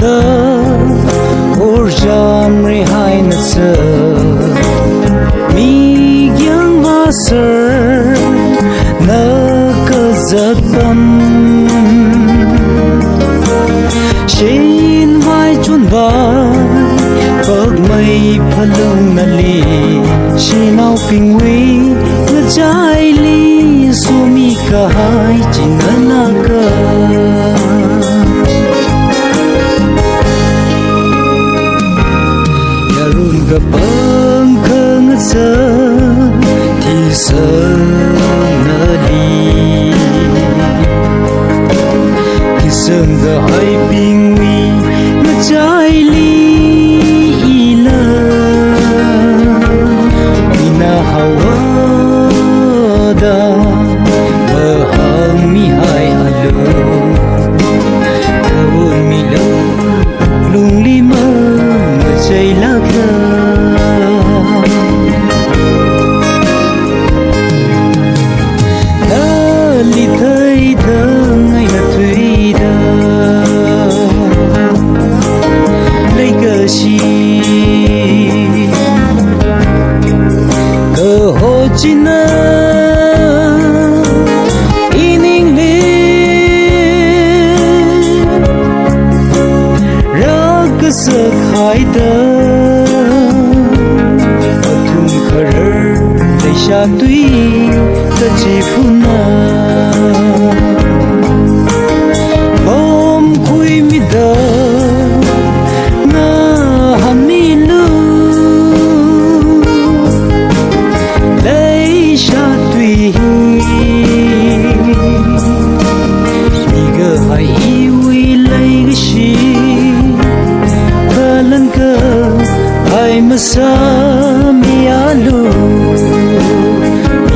da urjam re hai na sa mi gyang asar na ka zatam shin vai chun vai pag mai phalong na li shinau pingwi na chai li sumi ka hai chinana ka yarun ga bang khang sa thi sa na li ki sang ga hai pingwi na chai li sak hai da thum khar dei sha tui ta chi phuna om khui mi da na han mi lu dei sha tui ni ga hai wi lai ga shi hai masa mi alu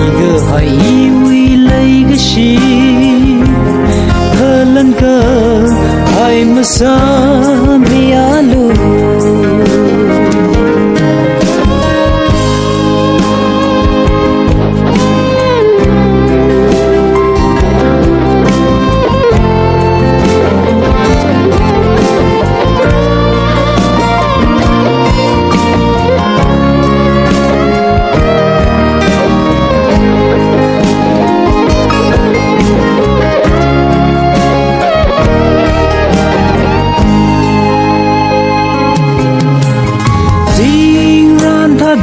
iga hai wi lai ga shi halan ka hai masa mi alu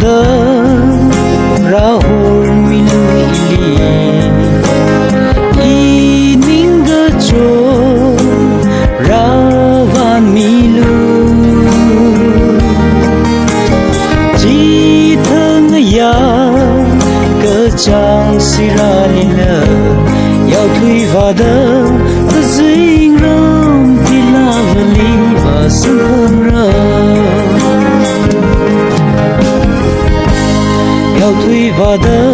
da rahul milu ili ininga cho ravan milu chi thang ya ka chang siralila yau thui va da zing ram tilavali va sam ra thui va da